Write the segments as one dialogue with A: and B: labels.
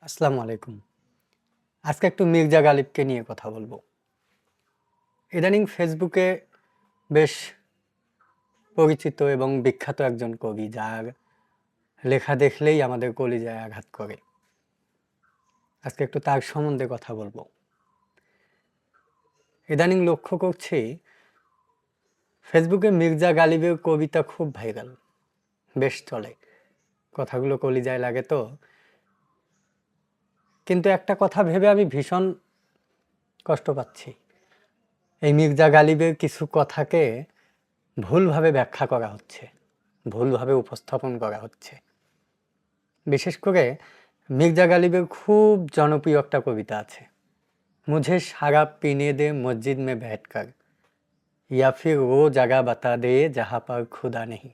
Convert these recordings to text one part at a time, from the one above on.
A: আসসালামু আলাইকুম। আজকে একটু মির্জা গালিবকে নিয়ে কথা বলবো। ইদানিং ফেসবুকে বেশ পরিচিত এবং বিখ্যাত একজন কবি, যার লেখা দেখলেই আমাদের কলিজায় আঘাত করে। আজকে একটু তার সম্বন্ধে কথা বলবো। ইদানিং লক্ষ্য করছি ফেসবুকে মির্জা গালিবের কবিতা খুব ভাইরাল, বেশ চলে। কথাগুলো কলিজায় লাগে তো। কিন্তু একটা কথা ভেবে আমি ভীষণ কষ্ট পাচ্ছি। এই মির্জা গালিবের কিছু কথাকে ভুলভাবে ব্যাখ্যা করা হচ্ছে, ভুলভাবে উপস্থাপন করা হচ্ছে। বিশেষ করে মির্জা গালিবের খুব জনপ্রিয় একটা কবিতা আছে, মুঝে শরাব পিনে দে মসজিদ মে बैठकर या फिर वो जगह बता दे जहाँ पर खुदा नहीं।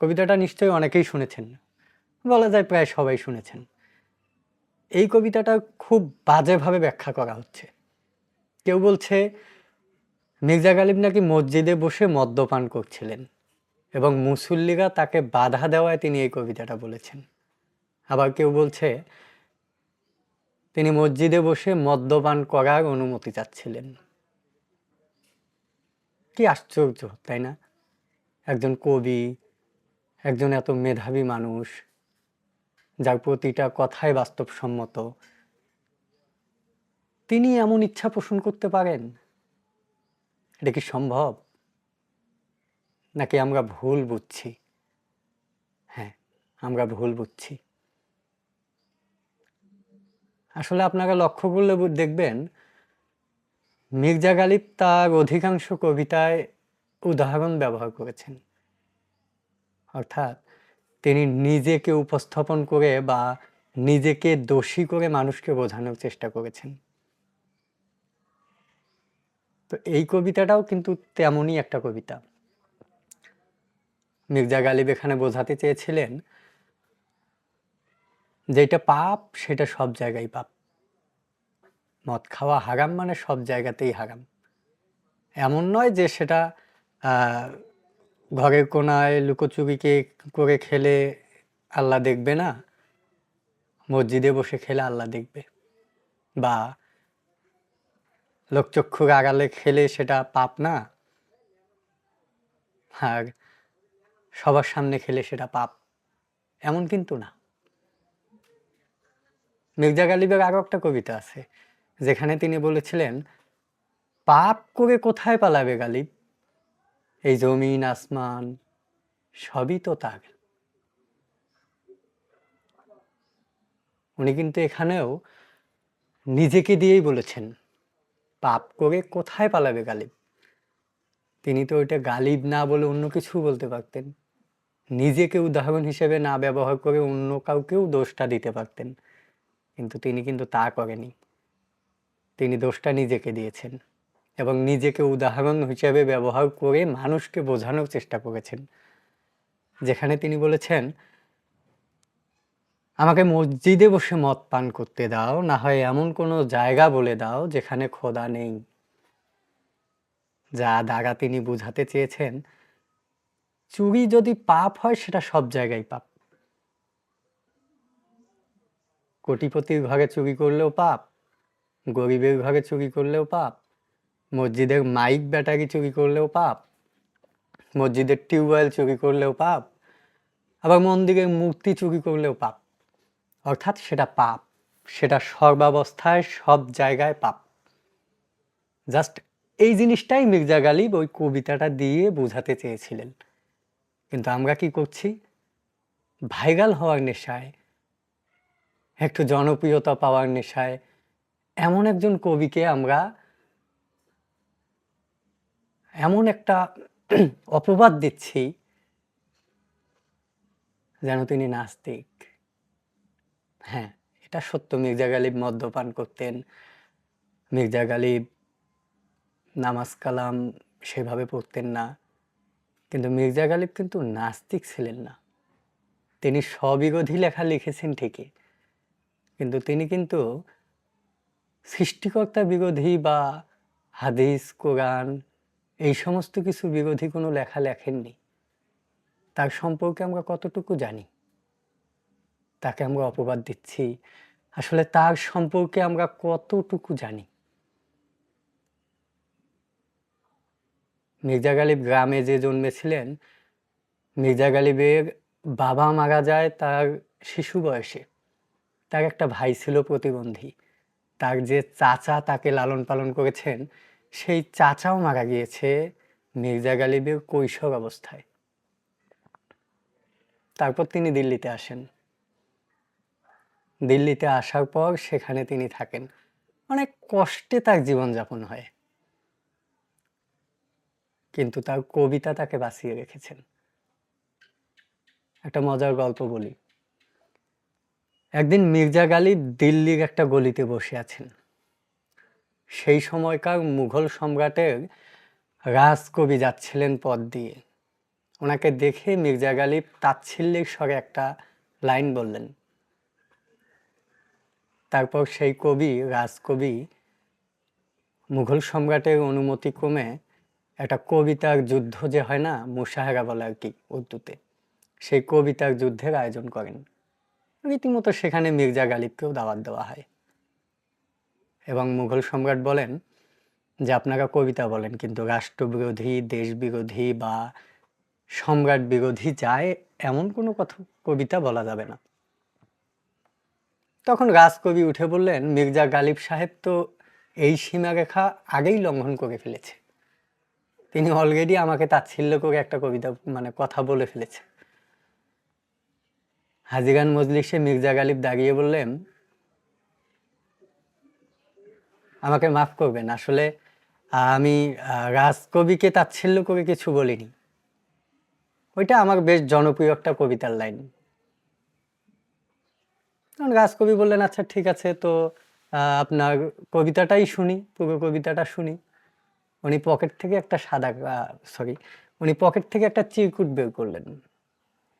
A: কবিতাটা নিশ্চয়ই অনেকেই শুনেছেন, বলা যায় প্রায় সবাই শুনেছেন। এই কবিতাটা খুব বাজেভাবে ব্যাখ্যা করা হচ্ছে। কেউ বলছে মির্জা গালিব নাকি মসজিদে বসে মদ্যপান করছিলেন এবং মুসল্লিরা তাকে বাধা দেওয়ায় তিনি এই কবিতাটা বলেছেন। আবার কেউ বলছে তিনি মসজিদে বসে মদ্যপান করার অনুমতি চাচ্ছিলেন। কি আশ্চর্য, তাই না? একজন কবি, একজন এত মেধাবী মানুষ, যার প্রতিটা কথাই বাস্তবসম্মত, তিনি এমন ইচ্ছা পোষণ করতে পারেন? এটা কি সম্ভব? নাকি আমরা ভুল বুঝছি? হ্যাঁ, আমরা ভুল বুঝছি। আসলে আপনারা লক্ষ্য করলে দেখবেন মির্জা গালিব তার অধিকাংশ কবিতায় উদাহরণ ব্যবহার করেছেন। অর্থাৎ তিনি নিজেকে উপস্থাপন করে বা নিজেকে দোষী করে মানুষকে বোঝানোর চেষ্টা করেছেন। তো এই কবিতাটাও কিন্তু তেমনই একটা কবিতা। মির্জা গালিব এখানে বোঝাতে চেয়েছিলেন যেটা পাপ সেটা সব জায়গায় পাপ। মদ খাওয়া হারাম মানে সব জায়গাতেই হারাম। এমন নয় যে সেটা ঘরের কোনায় লুকোচুরিকে করে খেলে আল্লাহ দেখবে না, মসজিদে বসে খেলে আল্লাহ দেখবে, বা লোকচক্ষুর আড়ালে খেলে সেটা পাপ না, আর সবার সামনে খেলে সেটা পাপ, এমন কিন্তু না। মির্জা গালিবের আরো একটা কবিতা আছে যেখানে তিনি বলেছিলেন, পাপ করে কোথায় পালাবে গালিব, এই জমিন আসমান সবই তো তার। উনি কিন্তু এখানেও নিজেকে দিয়েই বলেছেন, পাপ করে কোথায় পালাবে গালিব। তিনি তো ওইটা গালিব না বলে অন্য কিছু বলতে পারতেন, নিজেকে উদাহরণ হিসেবে না ব্যবহার করে অন্য কাউকেও দোষটা দিতে পারতেন, কিন্তু তিনি কিন্তু তা করেনি। তিনি দোষটা নিজেকে দিয়েছেন এবং নিজেকে উদাহরণ হিসেবে ব্যবহার করে মানুষকে বোঝানোর চেষ্টা করেছেন। যেখানে তিনি বলেছেন, আমাকে মসজিদে বসে মদ পান করতে দাও, না হয় এমন কোনো জায়গা বলে দাও যেখানে খোদা নেই। যা দ্বারা তিনি বুঝাতে চেয়েছেন, চুরি যদি পাপ হয় সেটা সব জায়গায় পাপ। কোটিপতির ঘরে চুরি করলেও পাপ, গরিবের ঘরে চুরি করলেও পাপ, মসজিদের মাইক ব্যাটারি চুরি করলেও পাপ, মসজিদের টিউবওয়েল চুরি করলেও পাপ, আবার মন্দিরের মূর্তি চুরি করলেও পাপ। অর্থাৎ সেটা পাপ, সেটা সর্বাবস্থায় সব জায়গায় পাপ। জাস্ট এই জিনিসটাই মির্জা গালিব ওই কবিতাটা দিয়ে বোঝাতে চেয়েছিলেন। কিন্তু আমরা কি করছি? ভাইরাল হওয়ার নেশায়, একটু জনপ্রিয়তা পাওয়ার নেশায় এমন একজন কবিকে আমরা এমন একটা অপবাদ দিচ্ছি যেন তিনি নাস্তিক। হ্যাঁ, এটা সত্য, মির্জা গালিব মদ্যপান করতেন, মির্জা গালিব নামাজ কালাম সেভাবে পড়তেন না, কিন্তু মির্জা গালিব কিন্তু নাস্তিক ছিলেন না। তিনি স্ববিরোধী লেখা লিখেছেন ঠিকই, কিন্তু তিনি কিন্তু সৃষ্টিকর্তা বিরোধী বা হাদিস কোরআন এই সমস্ত কিছু বিরোধী কোনো লেখা লেখেননি। তার সম্পর্কে আমরা কতটুকু জানি? তাকে আমরা অপবাদ দিচ্ছি, আসলে তার সম্পর্কে আমরা কতটুকু জানি? মির্জা গালিব গ্রামে যে জন্মেছিলেন, মির্জা গালিবের বাবা মারা যায় তার শিশু বয়সে। তার একটা ভাই ছিল প্রতিবন্ধী। তার যে চাচা তাকে লালন পালন করেছেন, সেই চাচাও মারা গিয়েছে মির্জা গালিবের কৈশোর অবস্থায়। তারপর তিনি দিল্লিতে আসেন। দিল্লিতে আসার পর সেখানে তিনি থাকেন। অনেক কষ্টে তার জীবনযাপন হয়, কিন্তু তার কবিতা তাকে বাঁচিয়ে রেখেছেন। একটা মজার গল্প বলি। একদিন মির্জা গালিব দিল্লির একটা গলিতে বসে আছেন। সেই সময়কার মুঘল সম্রাটের রাজকবি যাচ্ছিলেন পথ দিয়ে। ওনাকে দেখে মির্জা গালিব তাচ্ছিল্যের স্বরে একটা লাইন বললেন। তারপর সেই কবি, রাজকবি, মুঘল সম্রাটের অনুমতি ক্রমে একটা কবিতার যুদ্ধ যে হয় না, মুশাহারা বলে আর কি উর্দুতে, সেই কবিতার যুদ্ধের আয়োজন করেন। রীতিমতো সেখানে মির্জা গালিবকেও দাওয়াত দেওয়া হয় এবং মুঘল সম্রাট বলেন যে আপনারা কবিতা বলেন, কিন্তু রাষ্ট্রবিরোধী, দেশবিরোধী বা সম্রাট বিরোধী যায় এমন কোনো কথা কবিতা বলা যাবে না। তখন রাজকবি উঠে বললেন, মির্জা গালিব সাহেব তো এই সীমারেখা আগেই লঙ্ঘন করে ফেলেছে। তিনি অলরেডি আমাকে তাচ্ছিল্য করে একটা কবিতা কথা বলে ফেলেছে। হাজিগান মজলিসে মির্জা গালিব দাঁড়িয়ে বললেন, আমাকে মাফ করবেন, আসলে আমি রাজকবিকে তাচ্ছিল্য করে কিছু বলিনি। ওইটা আমার বেশ জনপ্রিয় একটা কবিতার লাইন। রাজকবি বললেন, আচ্ছা ঠিক আছে, তো আপনার কবিতাটাই শুনি, পুরো কবিতাটা শুনি। উনি পকেট থেকে একটা চিরকুট বের করলেন।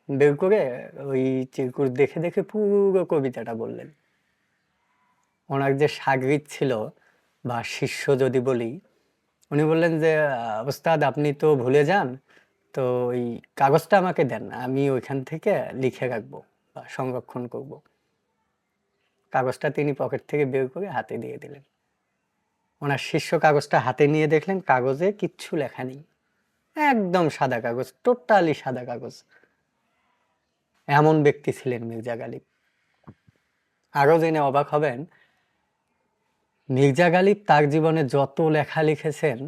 A: বের করে ওই চিরকুট দেখে দেখে পুরো কবিতাটা বললেন। ওনার যে শাগরিদ ছিল বা শিষ্য যদি বলি, উনি বললেন যে ওস্তাদ আপনি তো ভুলে যান, তো ওই কাগজটা আমাকে দেন, আমি ওইখান থেকে লিখে রাখবো বা সংরক্ষণ করব। কাগজটা তিনি পকেট থেকে বের করে হাতে দিয়ে দিলেন। ওনার শিষ্য কাগজটা হাতে নিয়ে দেখলেন কাগজে কিচ্ছু লেখা নেই, একদম সাদা কাগজ, টোটালি সাদা কাগজ। এমন ব্যক্তি ছিলেন মির্জা গালিব। আরো জেনে অবাক হবেন, মির্জা গালিব তার জীবনে যত লেখা লিখেছেন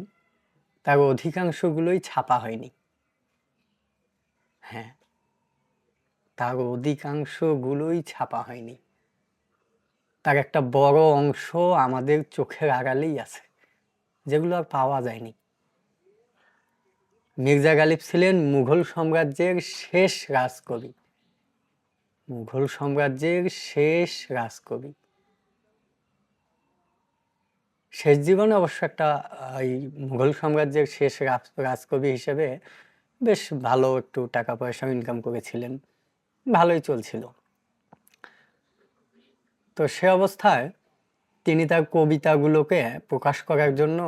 A: তার অধিকাংশগুলোই ছাপা হয়নি। হ্যাঁ, তার অধিকাংশগুলোই ছাপা হয়নি। তার একটা বড় অংশ আমাদের চোখের আড়ালেই আছে, যেগুলো আর পাওয়া যায়নি। মির্জা গালিব ছিলেন মুঘল সাম্রাজ্যের শেষ রাজকবি। মুঘল সাম্রাজ্যের শেষ রাজকবি। শেষ জীবনে অবশ্য একটা এই মুঘল সাম্রাজ্যের শেষ রাজকবি হিসেবে বেশ ভালো একটু টাকা পয়সা ইনকাম করেছিলেন, ভালোই চলছিল। তো সে অবস্থায় তিনি তার কবিতাগুলোকে প্রকাশ করার জন্য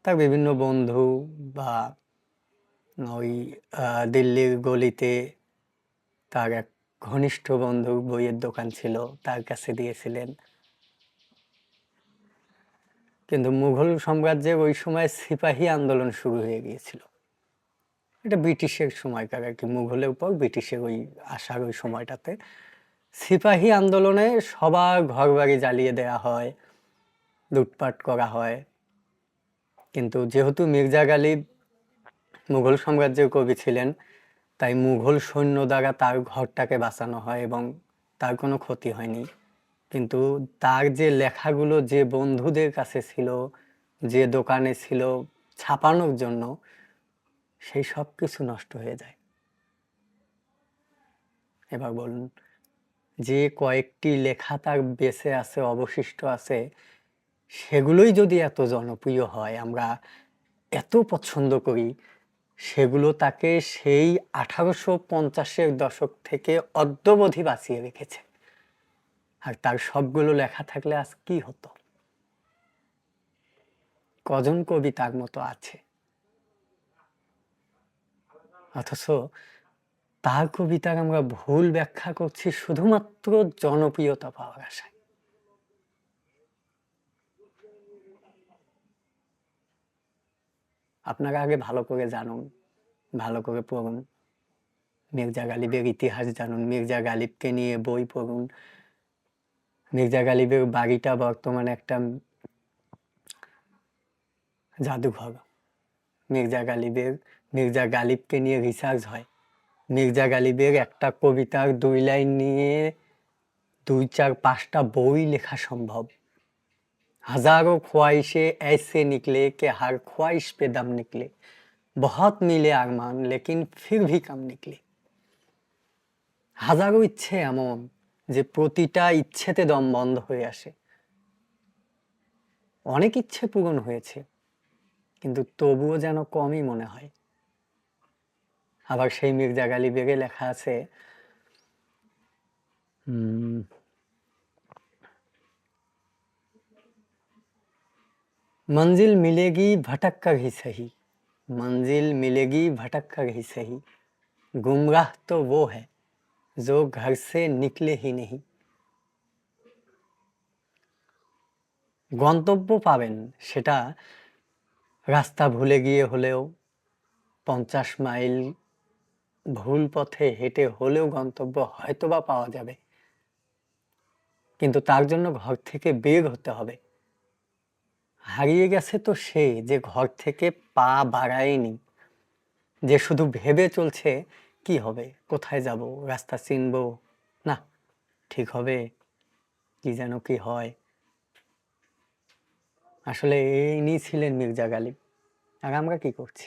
A: তার বিভিন্ন বন্ধু বা ওই দিল্লির গলিতে তার এক ঘনিষ্ঠ বন্ধু বইয়ের দোকান ছিল, তার কাছে দিয়েছিলেন। কিন্তু মুঘল সাম্রাজ্যে ওই সময় সিপাহী আন্দোলন শুরু হয়ে গিয়েছিল। এটা ব্রিটিশের সময়কার আর কি, মুঘলের উপর ব্রিটিশের ওই আসার ওই সময়টাতে সিপাহী আন্দোলনে সবার ঘরবাড়ি জ্বালিয়ে দেওয়া হয়, লুটপাট করা হয়। কিন্তু যেহেতু মির্জা গালিব মুঘল সাম্রাজ্যের কবি ছিলেন, তাই মুঘল সৈন্য দ্বারা তার ঘরটাকে বাঁচানো হয় এবং তার কোনো ক্ষতি হয়নি। কিন্তু তার যে লেখাগুলো যে বন্ধুদের কাছে ছিল, যে দোকানে ছিল ছাপানোর জন্য, সেই সব কিছু নষ্ট হয়ে যায়। এবার বলুন, যে কয়েকটি লেখা তার বেঁচে আছে, অবশিষ্ট আছে, সেগুলোই যদি এত জনপ্রিয় হয়, আমরা এত পছন্দ করি, সেগুলো তাকে সেই 1850-এর দশক থেকে অদ্যাবধি বাঁচিয়ে রেখেছে। আর তার সবগুলো লেখা থাকলে আজ কি হতো? কজন কবি তার মতো আছে? অথচ তার কবিতার আমরা ভুল ব্যাখ্যা করছি শুধুমাত্র জনপ্রিয়তা পাওয়ার আশায়। আপনারা আগে ভালো করে জানুন, ভালো করে পড়ুন, মির্জা গালিবের ইতিহাস জানুন, মির্জা গালিবকে নিয়ে বই পড়ুন। মির্জা গালিবের বাড়িটা বর্তমানে একটা জাদুঘর। মির্জা গালিবকে নিয়ে রিসার্চ হয়। মির্জা গালিবের একটা কবিতার 2 লাইন নিয়ে 2, 4, 5টা বই লেখা সম্ভব। हजारों ख्वाहिशें ऐसे निकले कि हर ख्वाहिश पे दम निकले, बहुत मिले अरमान लेकिन फिर भी कम निकले। হাজারো ইচ্ছে এমন যে প্রতিটা ইচ্ছেতে দম বন্ধ হয়ে আসে। অনেক ইচ্ছে পূরণ হয়েছে কিন্তু তবুও যেন কমই মনে হয়। আবার সেই মির্জা গালিবের লেখা আছে, मंजिल मिलेगी भटक कर ही सही, मंजिल मिलेगी भटक कर ही सही, गुमराह तो वो है जो घर से निकले ही नहीं। গন্তব্য পাবেন সেটা রাস্তা ভুলে গিয়ে হলেও, 50 মাইল ভুল পথে হেঁটে হলেও গন্তব্য হয়তোবা পাওয়া যাবে, কিন্তু তার জন্য ঘর থেকে বের হতে হবে। হারিয়ে গেছে তো সে যে ঘর থেকে পা বাড়ায়নি, যে শুধু ভেবে চলছে কি হবে, কোথায় যাব, রাস্তা চিনব না, ঠিক হবে, কি যেন কি হয়। আসলে ইনি ছিলেন মির্জা গালিব। আর আমরা কি করছি?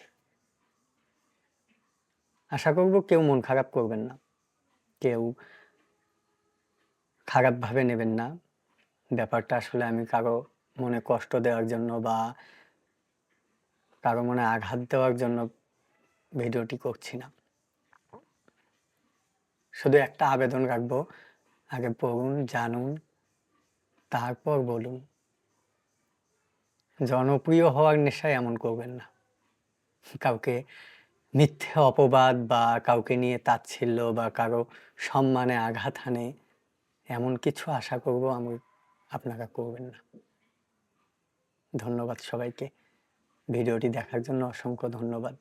A: আশা করব কেউ মন খারাপ করবেন না, কেউ খারাপভাবে নেবেন না। ব্যাপারটা আসলে আমি কারো মনে কষ্ট দেওয়ার জন্য বা কারো মনে আঘাত দেওয়ার জন্য ভিডিওটি করছি না। শুধু একটা আবেদন রাখবো, আগে পড়ুন, জানুন, তারপর বলুন। জনপ্রিয় হওয়ার নেশায় এমন করবেন না। কাউকে মিথ্যে অপবাদ বা কাউকে নিয়ে তাচ্ছিল্য বা কারো সম্মানে আঘাত হানে এমন কিছু আশা করব আপনারা করবেন না। ধন্যবাদ সবাইকে। ভিডিওটি দেখার জন্য অসংখ্য ধন্যবাদ।